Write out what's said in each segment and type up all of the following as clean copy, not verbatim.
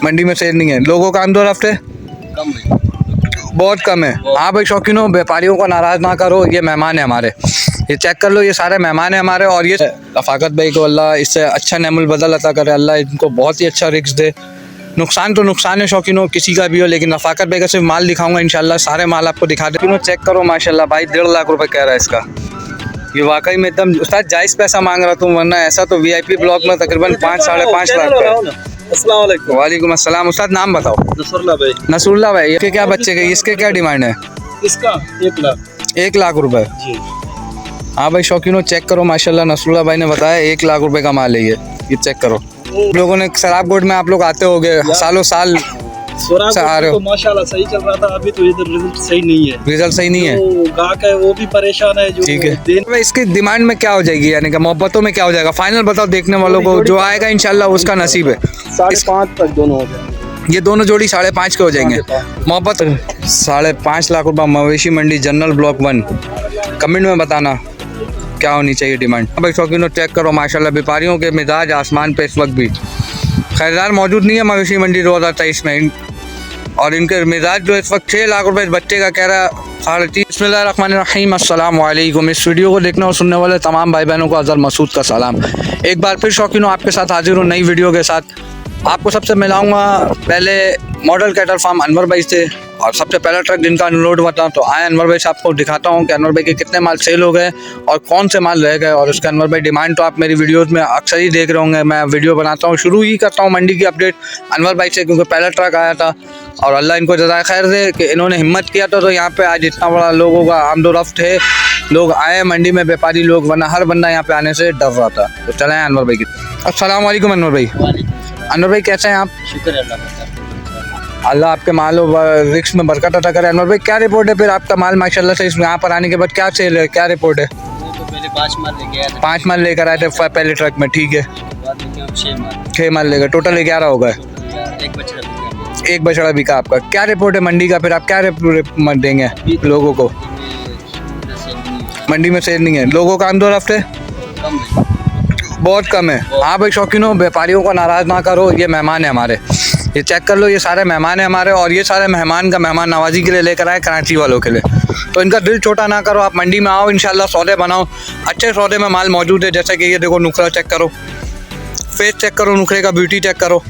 मंडी में सेल नहीं है। लोगों का आमदोर हफ्ते कम है, बहुत कम है। हाँ भाई शौकीनों, व्यापारियों को नाराज़ ना करो, ये मेहमान है हमारे, ये चेक कर लो, ये सारे मेहमान हैं हमारे। और ये रफ़ाकत भाई को अल्लाह इससे अच्छा नेमुल बदल अता करे, अल्लाह इनको बहुत ही अच्छा रिस्क दे। नुकसान तो नुकसान है शौकीनों, किसी का भी हो, लेकिन रफ़ाकत भाई का सिर्फ माल दिखाऊंगा इंशाल्लाह, सारे माल आपको दिखा दे। चेक करो माशाल्लाह भाई, 1.5 लाख रुपए कह रहा है इसका। ये वाकई में एकदम उस्ताद जायज़ पैसा मांग रहा तुम, वरना ऐसा तो VIP ब्लॉक में तकरीबन 5-5.5 लाख का। अस्सलाम वालेकुम। वालेकुम अस्सलाम। उस्ताद नाम बताओ। नसरुल्लाह भाई। नसरुल्लाह भाई, इसके क्या बच्चे के, इसके क्या डिमांड है? इसका 1 लाख। 1 लाख रुपए। जी हाँ भाई शौकीनों चेक करो माशाल्लाह, नसरुल्लाह भाई ने बताया 1 लाख रुपए का माल है ये चेक करो। आप लोगों ने शराब गोड में आप लोग आते होगे सालों साल शराब आ रहे हो, तो माशाल्लाह सही चल रहा था, अभी तो इधर रिजल्ट सही नहीं है। रिजल्ट सही नहीं है, जो गाहक है वो भी परेशान है। जो ठीक है। भाई इसकी डिमांड में क्या हो जाएगी, यानी कि मोहब्बतों में क्या हो जाएगा? फाइनल बताओ देखने वालों को, जो आएगा इंशाल्लाह उसका नसीब है। 5.5 तक दोनों हो जाएंगे। ये दोनों जोड़ी 5.5 के हो जाएंगे। मोहब्बत 5.5 लाख रुपए मवेशी मंडी जनरल ब्लॉक 1। कमेंट में बताना क्या होनी चाहिए डिमांड। भाई शौकीनों चेक करो माशाल्लाह, व्यापारियों के मिजाज आसमान पे इस वक्त भी। खरीदार मौजूद नहीं है मवेशी मंडी 2023 में, और इनके मिजाज जो इस वक्त 6 लाख रुपए इस बच्चे का कह रहा है 3.5। बिस्मिल्लाहिर्रहमानिर्रहीम, अस्सलाम वालेकुम। इस वीडियो को देखने और सुनने वाले तमाम भाई बहनों को अज़र मसूद का सलाम। एक बार फिर शौकीनों आपके साथ हाजिर हूँ नई वीडियो के साथ। आपको सबसे मिलाऊंगा पहले मॉडल कैटल फार्म अनवर भाई से, और सबसे पहला ट्रक जिनका अनलोड हुआ था। तो आए अनवर भाई से आपको दिखाता हूँ कि अनवर भाई के कितने माल सेल हो गए और कौन से माल रह गए। और उसके अनवर भाई डिमांड तो आप मेरी वीडियोस में अक्सर ही देख रहे होंगे, मैं वीडियो बनाता हूँ, शुरू ही करता हूँ मंडी की अपडेट अनवर भाई से, क्योंकि पहला ट्रक आया था और अल्लाह इनको जज़ाए खैर दे कि इन्होंने हिम्मत किया था। तो यहाँ पे आज इतना बड़ा लोगों का आमदोरफ्त है, लोग आए मंडी में, व्यापारी लोग, वरना हर बंदा यहाँ पे आने से डर रहा था। तो चले अनवर भाई की। अस्सलाम वालेकुम अनवर भाई। अनवर भाई कैसे हैं आप? शुक्र है अल्लाह का। अल्लाह आपके माल रिक्स में बरकत अता करे। अनवर भाई क्या रिपोर्ट है फिर आपका माल माशाल्लाह से इसमें यहाँ पर आने के बाद क्या सेल है, क्या रिपोर्ट है? तो पहले 5 माल लेके आया था, 5 माल लेकर आए थे पहले ट्रक में, ठीक है। बाद में क्या 6 माल, 6 माल लेकर टोटल 11 हो गए। एक बछड़ा बिका। एक बछड़ा बिका आपका। क्या रिपोर्ट है मंडी का फिर, आप क्या रिपोर्ट देंगे लोगों को? मंडी में सेल नहीं है। लोगों का आमदोर हफ्ते कम है, बहुत कम है। हाँ भाई शौकीनों, व्यापारियों को नाराज़ ना करो, ये मेहमान है हमारे, ये चेक कर लो, ये सारे मेहमान हैं हमारे। और ये सारे मेहमान का मेहमान नवाजी के लिए लेकर आए, कराची वालों के लिए। तो इनका दिल छोटा ना करो, आप मंडी में आओ इंशाल्लाह, सौदे बनाओ। अच्छे सौदे में माल मौजूद है, जैसे कि ये देखो नुखरा चेक करो, फेस चेक करो, नुखरे का ब्यूटी चेक करो,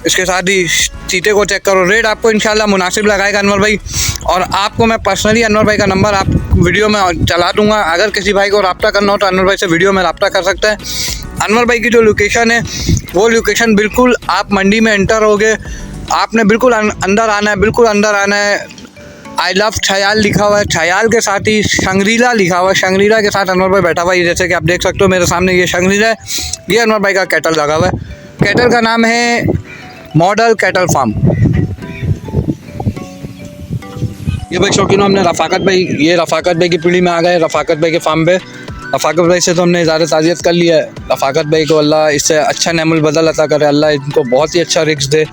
इसके साथ ही चीते को चेक करो। रेट आपको इंशाल्लाह मुनासिब लगाएगा अनवर भाई। और आपको मैं पर्सनली अनवर भाई का नंबर आप वीडियो में चला दूंगा, अगर किसी भाई को रब्ता करना हो तो अनवर भाई से वीडियो में रब्ता कर सकते हैं। अनवर भाई की जो लोकेशन है वो लोकेशन बिल्कुल, आप मंडी में एंटर होगे, आपने बिल्कुल अंदर आना है, बिल्कुल अंदर आना है। आई लव छयाल लिखा हुआ है, छयाल के साथ ही शंग्रीला लिखा हुआ है, शंग्रीला के साथ अनवर भाई बैठा हुआ है। जैसे कि आप देख सकते हो मेरे सामने ये शंग्रीला है, ये अनवर भाई का कैटल लगा हुआ है। कैटल का नाम है मॉडल कैटल फार्म। ये भाई शौकीनों, हमने रफ़ाकत भाई, ये रफ़ाकत भाई की पीढ़ी में आ गए, रफ़ाकत भाई के फार्म पे। रफ़ाकत भाई से तो हमने इज़ारे ताज़ियत कर लिया है। रफ़ाकत भाई को अल्लाह इससे अच्छा नेमुल बदल अता करे, अल्लाह इनको बहुत ही अच्छा रिस्क दे।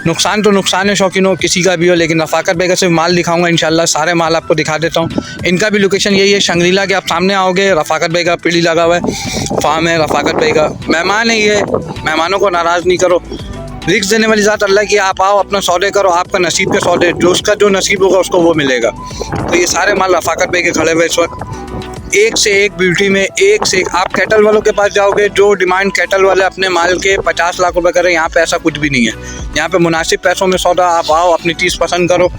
नुकसान तो नुकसान है शौकीनों, किसी का भी हो, लेकिन रफ़ाकत भाई का सिर्फ माल दिखाऊंगा इंशाल्लाह, सारे माल आपको दिखा देता हूँ। इनका भी लोकेशन यही है, शंग्रीला के। आप सामने आओगे, रफ़ाकत भाई का पीढ़ी लगा हुआ है, फार्म है रफ़ाकत भाई का। मेहमान है ये, मेहमानों को नाराज़ नहीं करो, रिस्क देने वाली ज़ात अल्लाह की। आप आओ, अपना सौदे करो, आपका नसीब के सौदे, जो उसका जो नसीब होगा उसको वो मिलेगा। तो ये सारे माल रफ़ाकत भाई के खड़े हुए इस वक्त, एक से एक ब्यूटी में, एक से एक। आप कैटल वालों के पास जाओगे, जो डिमांड कैटल वाले अपने माल के 50 लाख रुपए करें, यहाँ पे ऐसा कुछ भी नहीं है। यहाँ पे मुनासिब पैसों में सौदा, आप आओ, अपनी चीज़ पसंद करो,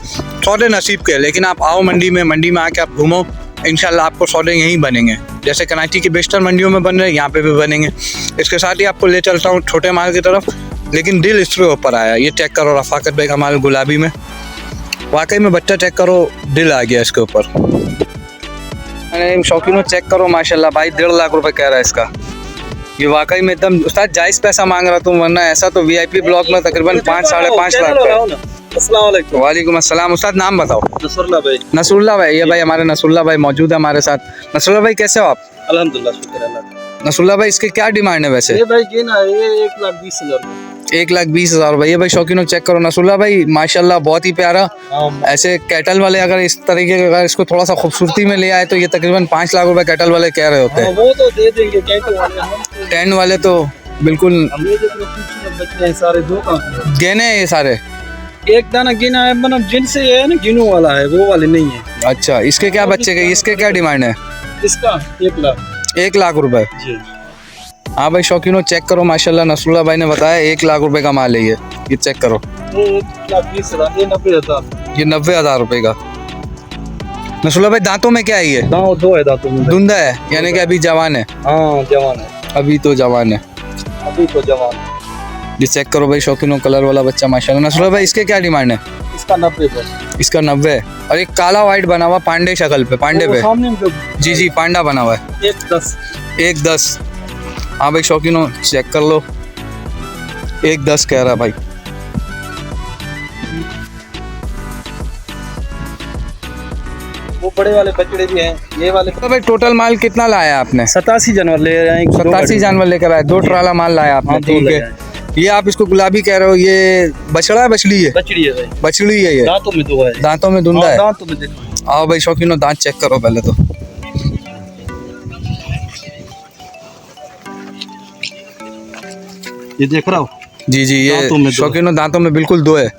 सौदे नसीब के। लेकिन आप आओ मंडी में आके आप घूमो, इंशाल्लाह आपको सौदे यहीं बनेंगे, जैसे कराची की बेशतर मंडियों में बन रहे हैं, यहाँ पे भी बनेंगे। इसके साथ ही आपको ले चलता हूँ छोटे माल की तरफ, लेकिन दिल इस पे ऊपर आया। ये चेक करो रफ़ाकत भाई का माल गुलाबी में, वाकई में बच्चा चेक करो, दिल आ गया इसके ऊपर। अरे शौकीनों चेक करो माशाल्लाह भाई, 1.5 लाख रुपए कह रहा है इसका। ये वाकई में एकदम उस्ताद जायज़ पैसा मांग रहा तुम, वरना ऐसा तो VIP ब्लॉक में तकरीबन 5-5.5 लाख का। अस्सलाम वालेकुम। वालेकुम अस्सलाम। उस्ताद नाम बताओ। नसरुल्लाह भाई। नसरुल्लाह भाई, ये भाई हमारे नसरुल्लाह भाई मौजूद है हमारे साथ। नसरुल्लाह भाई कैसे हो आप? अल्हम्दुलिल्लाह, शुक्र है अल्लाह का। नसरुल्लाह भाई इसके क्या डिमांड है वैसे? ये भाई ये ना, ये 1,20,000। 1,20,000 रुपये। ये भाई शौकीनों चेक करो, नसरुल्लाह भाई माशाल्लाह बहुत ही प्यारा। ऐसे कैटल वाले अगर इस तरीके का, अगर इसको थोड़ा सा खूबसूरती में ले आए तो ये तकरीबन 5 लाख रुपए कैटल वाले कह रहे होते हैं। वो तो दे देंगे कैटल वाले। 10 वाले तो बिल्कुल हम ये देखो खूबसूरत बच्चे हैं सारे, दो काम गेने हैं ये सारे। एक दाना गिना है, मतलब जिनसे ये है ना गिनू वाला है, वो वाले नहीं है। अच्छा, इसके क्या बच्चे के, इसके क्या डिमांड है? इसका 1 लाख। 1 लाख रुपए। जी हाँ भाई शौकीनों, चेक करो माशाल्लाह, नसरुल्लाह भाई ने बताया 1 लाख रुपए का माल है ये चेक करो। ये 1,20,000, ये 90,000। ये 90,000 रुपए का। नसरुल्लाह भाई दांतों में क्या है ये? दांत दो है, दांतों में धुंधा है यानी कि अभी जवान है? हाँ जवान है, अभी तो जवान है। अभी तो जवान है। ये चेक करो भाई शौकीनों, कलर वाला बच्चा माशाल्लाह। नसरुल्लाह भाई इसके क्या डिमांड है? इसका 90 पर। इसका 90 है। और एक काला व्हाइट बना हुआ पांडे शक्ल पे, पांडे वो पे। सामने में जो जी जी, पांडा बना हुआ है। 1,10। 1,10। हाँ भाई शौकीनों चेक कर लो, 1,10 कह रहा है भाई। वो बड़े वाले बछड़े भी हैं, ये वाले। तो भाई टोटल माल कितना लाया आपने? 87 जानवर ले आए हैं। 87 जानवर लेकर आए, 2 ट्राला माल लाया आपने। हाँ, 2 ठीक ले है। आए। ये आप इसको गुलाबी कह रहे हो, ये बछड़ा है बछड़ी है? बछड़ी है भाई, बछड़ी है ये। दांतों में 2 है। दांतों में धुंधा हाँ, है। दांतों में देखो। आओ भाई शौकीनों, दांत चेक करो पहले तो। ये देख रहा हो? जी जी, दांतों में ये दो है। शौकीनों दांतों में बिल्कुल 2 है।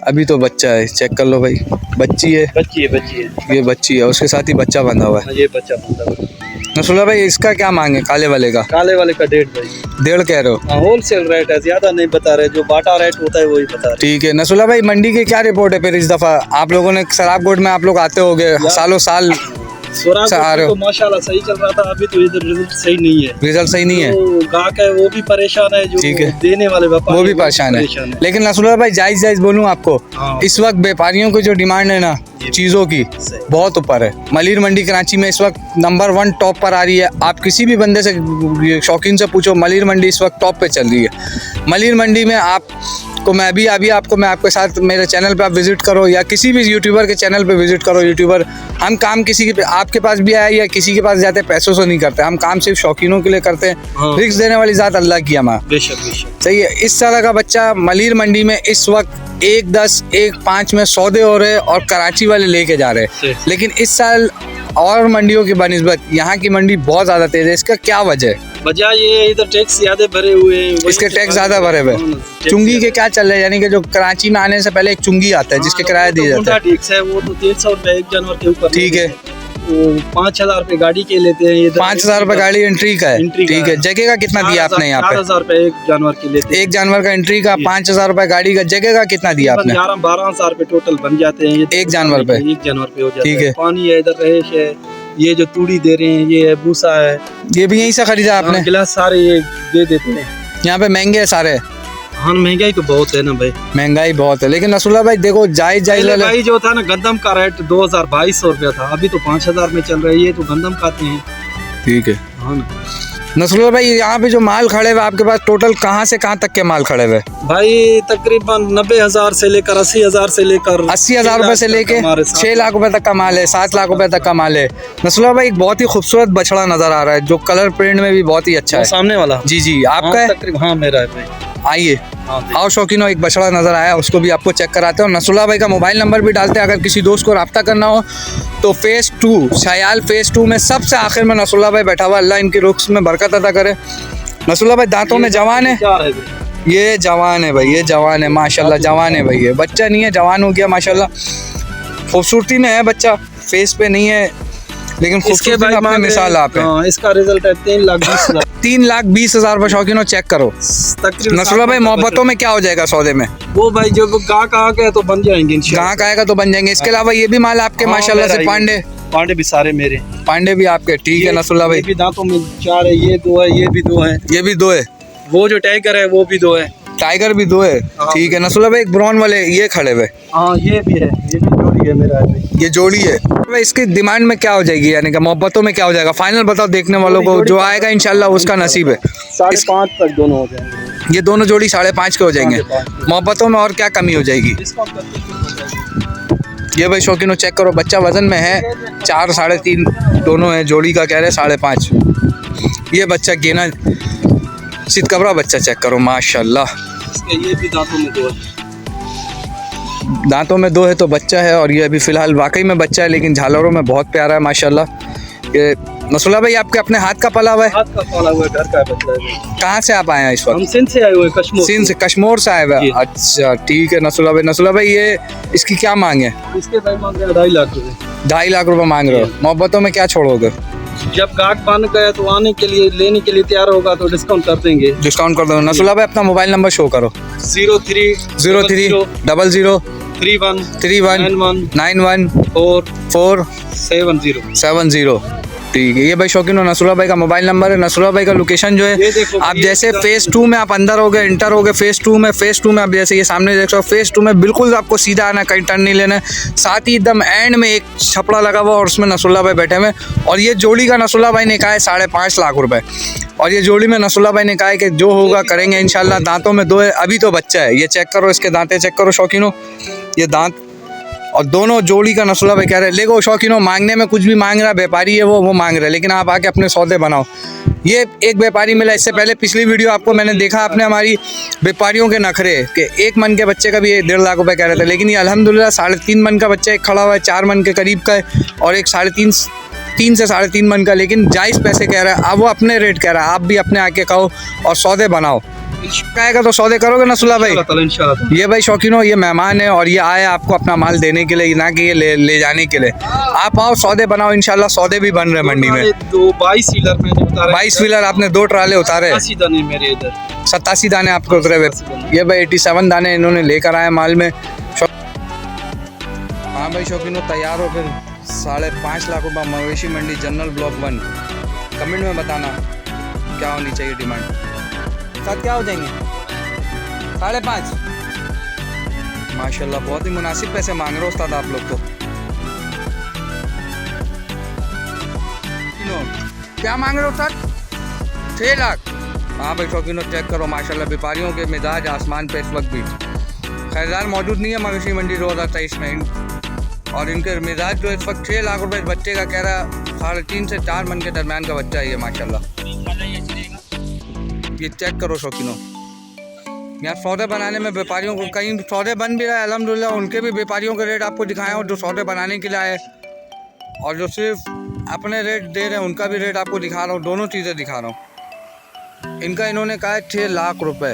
अभी तो बच्चा है, चेक कर लो भाई। बच्ची है, बच्ची है, बच्ची है। ये बच्ची है, उसके साथ ही बच्चा बंधा हुआ है। हाँ, ये बच्चा बंदा है। नसरुल्लाह भाई इसका क्या मांगे काले वाले का? काले वाले का 1.5 भाई। 1.5 कह रहे हो? हाँ, होलसेल रेट है, ज्यादा नहीं बता रहे, जो बाटा रेट होता है वही बता रहे। ठीक है। नसरुल्लाह भाई मंडी की क्या रिपोर्ट है फिर इस दफा? आप लोगों ने शराबगोट में आप लोग आते होगे सालों साल, सोराब आ रहे हो। तो माशाल्लाह सही चल रहा था, अभी तो इधर रिजल्ट सही नहीं है। रिजल्ट सही नहीं है? जो गाहक है वो भी परेशान है, जो ठीक है। देने वाले व्यापारी वो भी परेशान है। लेकिन नसरुल्लाह भाई जायज जायज बोलूं आपको, हाँ। इस वक्त व्यापारियों की जो डिमांड है ना चीज़ों की, सही। बहुत ऊपर है। मलिर मंडी कराची में इस वक्त नंबर 1 टॉप पर आ रही है। आप किसी भी बंदे से शौकीन से पूछो, मलिर मंडी इस वक्त टॉप पे चल रही है। मलिर मंडी में आपको मैं अभी आपको मैं आपके साथ मेरे चैनल पे आप विजिट करो या किसी भी यूट्यूबर के चैनल पे विजिट करो। यूट्यूबर हम काम किसी के आपके पास भी आए या किसी के पास जाते पैसों से नहीं करते, हम काम सिर्फ शौकीनों के लिए करते हैं। हाँ। रिस्क देने वाली ज़ात अल्लाह की हमारा। बेशक बेशक। सही है। इस तरह का बच्चा मलिर मंडी में इस वक्त 1,10 1,5 में सौदे हो रहे और कराची वाले लेके जा रहे सही। हैं। लेकिन इस साल और मंडियों की बनिस्बत यहाँ की मंडी बहुत ज़्यादा तेज है। इसका क्या वजह है? वजह ये है, इधर टैक्स ज्यादा भरे हुए हैं। वहीं इसके से टैक्स ज़्यादा भरे हुए हैं। चुंगी के क्या चल रहे हैं? यानी कि जो कराची में आने से पहले एक चुंगी आता है जिसके किराया दिए जाते हैं। टैक्स है, वो तो 150 रुपए एक जानवर के ऊपर। ठीक है। वो 5,000 रुपए गाड़ी के लेते हैं। 5,000 रुपए गाड़ी एंट्री का है। एंट्री का ठीक है। है। जगह का कितना दिया आपने यहाँ पे? 4,000 रुपए एक जानवर के लेते हैं। एक जानवर का एंट्री का 5,000 रुपए गाड़ी का। जगह का कितना दिया आपने? 11-12,000 रुपए टोटल बन जाते हैं। एक जानवर पे? एक जानवर पे हो जाता ठीक है। है। पानी है, इधर रहेश है, ये जो तूड़ी दे रहे हैं, ये है भूसा है, ये भी यहीं से खरीदा आपने? गिलास सारे ये दे देते हैं। यहाँ पे महंगे है सारे? हाँ, महंगाई तो बहुत है ना भाई। महंगाई बहुत है, लेकिन नसरुल्लाह भाई देखो जायज पहले भाई जो था ना, गंदम का रेट 2,200 रुपया था, अभी तो 5,000 में चल रहा है। ये तो गंदम खाते हैं। ठीक है। हाँ ना नसरुल्लाह भाई, यहाँ पे जो माल खड़े हुए आपके पास टोटल कहाँ से कहाँ तक के माल खड़े हुए? भाई, तकरीबन 90,000 से लेकर 80,000 से लेकर 80,000 रुपए से लेके 6 लाख रुपए तक का माल है, 7 लाख रुपए तक का माल है। नसरुल्लाह भाई एक बहुत ही खूबसूरत बछड़ा नजर आ रहा है जो कलर प्रिंट में भी बहुत ही अच्छा है। सामने वाला? जी जी, आपका है? तकरीबन हाँ, मेरा है भाई। आइए, हाँ, आओ शौकीनों, एक बछड़ा नजर आया, उसको भी आपको चेक कराते हैं। और नसरुल्लाह भाई का मोबाइल नंबर भी डालते हैं, अगर किसी दोस्त को रब्ता करना हो तो फेज़ 2 शयाल फेज़ 2 में सबसे आखिर में नसरुल्लाह भाई बैठा हुआ। अल्लाह इनकी रुख्स में बरकत अता करे। नसरुल्लाह भाई दांतों में जवान है? क्या है भाई? ये जवान है भाई, ये जवान है माशाल्लाह, जवान है भाई। ये बच्चा नहीं है, जवान हो गया माशाल्लाह। खूबसूरती में है बच्चा, फेस पे नहीं है, लेकिन खूबसूरती में अपने मिसाल आप है। हाँ, इसका रिजल्ट है 3,20,000। 3,20,000 रुपए शौकीनों चेक करो। तकरीबन नसरुल्लाह भाई मोहब्बतों में क्या हो जाएगा सौदे में? वो भाई जो गाहक आ गए तो बन जाएंगे इंशाल्लाह। कहाँ का आएगा तो बन जाएंगे। इसके अलावा ये भी माल आपके हाँ, माशाल्लाह से? मेरा पांडे भी सारे मेरे। पांडे भी आपके? ठीक है नसरुल्लाह भाई। ये भी दांतों में 4 है, ये 2 है, ये भी 2 है, ये भी 2 है। वो जो टाइगर है वो भी 2 है। टाइगर भी 2 है। हाँ। ठीक है नसरुल्लाह भाई, एक ब्राउन वाले ये खड़े हुए, हाँ, ये भी है, ये भी जोड़ी है मेरा है भाई। ये जोड़ी है। भाई इसकी डिमांड में क्या हो जाएगी, यानी कि मोहब्बतों में क्या हो जाएगा? फाइनल बताओ देखने वालों को, जो आएगा इंशाल्लाह उसका नसीब है। 5.5 तक दोनों हो जाएंगे। ये दोनों जोड़ी 5.5 के हो जाएंगे। 5.5। मोहब्बतों में और क्या कमी हो जाएगी? डिस्काउंट करके हो जाएगा। ये भाई शौकीनों चेक करो, बच्चा वजन में है 4 3.5 दोनों है, जोड़ी का कह रहे 5.5। ये बच्चा गेना सितकबरा बच्चा चेक करो माशाल्लाह। इसके ये भी दांतों में 2 है। दांतों में 2 है तो बच्चा है, और ये अभी फ़िलहाल वाकई में बच्चा है, लेकिन झालरों में बहुत प्यारा है माशाल्लाह। ये नसरुल्लाह भाई आपके अपने हाथ का पला हुआ है? हाथ का पाला हुआ घर का बच्चा है। कहाँ से आप आए हैं इस वक्त? हम सिंध से आए हुए हैं, कश्मीर सिंध से, कश्मीर से आए हुए जी। हैं। अच्छा ठीक है नसरुल्लाह भाई। नसरुल्लाह भाई ये इसकी क्या मांग है? इसके भाई मांग रहे हैं 2.5 लाख रुपए। 2.5 लाख रुपए मांग रहे हो। मोहब्बतों में क्या छोड़ोगे? जब गाहक बन गया तो आने के लिए लेने के लिए तैयार होगा तो डिस्काउंट कर देंगे। डिस्काउंट कर दो। नसरुल्लाह भाई अपना मोबाइल नंबर शो करो। 03 03 00 31 31 91 91 4 4 70। 70। ठीक है ये भाई शौकीन नसरुल्लाह भाई का मोबाइल नंबर है। नसरुल्लाह भाई का लोकेशन जो है, ये देखो आप ये जैसे इसका- फेज 2 में आप अंदर हो गए, इंटर हो गए फेज 2 में। फेज 2 में आप जैसे ये सामने देख रहे हो, फेज 2 में बिल्कुल आपको सीधा आना, कहीं टर्न नहीं लेना है। साथ ही एकदम एंड में एक छपड़ा लगा हुआ और उसमें नसरुल्लाह भाई बैठे हुए। और ये जोड़ी का नसरुल्लाह भाई ने कहा है 5.5 लाख रुपए। और ये जोड़ी में नसरुल्लाह भाई ने कहा है कि जो होगा करेंगे इंशाल्लाह। दांतों में 2 है, अभी तो बच्चा है। ये चेक करो, इसके दांतें चेक करो शौकीनों, ये दांत। और दोनों जोड़ी का नसरुल्लाह भाई कह रहे हैं। देखो शौकीनों, मांगने में कुछ भी मांग रहा है, व्यापारी है वो मांग रहा है, लेकिन आप आके अपने सौदे बनाओ। ये एक व्यापारी मिला, इससे पहले पिछली वीडियो आपको मैंने देखा आपने हमारी व्यापारियों के नखरे कि 1 मन के बच्चे का भी 1.5 लाख रुपए कह रहे थे, लेकिन ये अल्हम्दुलिल्लाह 3.5 मन का बच्चा एक खड़ा हुआ है, 4 मन के करीब का है, और एक 3 से 3.5 मन का, लेकिन जायज़ पैसे कह रहा है। अब वो अपने रेट कह रहा है, आप भी अपने आके कहो और सौदे बनाओ। कहेगा तो सौदे करोगे नसरुल्लाह भाई? इंशाल्लाह। ये भाई शौकीनों, ये मेहमान है और ये आए आपको अपना माल देने के लिए, ना कि ये ले जाने के लिए। आप आओ, सौदे बनाओ, इंशाल्लाह सौदे भी बन रहे हैं मंडी में। 22 व्हीलर मैंने उतारा। 22 व्हीलर आपने 2 ट्राले उतारे। 80 दाने मेरे इधर। 87 दाने आपको उतरे हुए। 87 दाने। ये भाई 87 दाने इन्होंने लेकर आए माल में। हाँ भाई शौकीनों, तैयार हो फिर 5.5 लाख रुपये मवेशी मंडी जनरल ब्लॉक 1। कमेंट में बताना क्या होनी चाहिए डिमांड। साथ क्या हो जाएंगे? 5.5। माशाल्लाह बहुत ही मुनासिब पैसे मांग रहे हो उस्ताद आप लोग तो। क्या मांग रहे हो उस्ताद? 6 लाख। हाँ भाई शौकीनों, चेक करो माशाल्लाह, व्यापारियों के मिजाज आसमान पे इस वक्त भी। खरीदार मौजूद नहीं है मवेशी मंडी 2023 में, और इनके मिजाज जो इस वक्त 6 लाख रुपए इस बच्चे का कह रहा है। 3.5 से 4 मन के दरमियान का बच्चा है ये माशाल्लाह। ये चेक करो शौकीनों, यहाँ सौदे बनाने में व्यापारियों को कहीं सौदे बन भी रहा है अल्हम्दुलिल्लाह। उनके भी व्यापारियों के रेट आपको दिखाए और जो सौदे बनाने के लिए आए, और जो सिर्फ अपने रेट दे रहे हैं उनका भी रेट आपको दिखा रहा हूँ। दोनों चीज़ें दिखा रहा हूँ। इनका इन्होंने कहा है 6 लाख रुपए।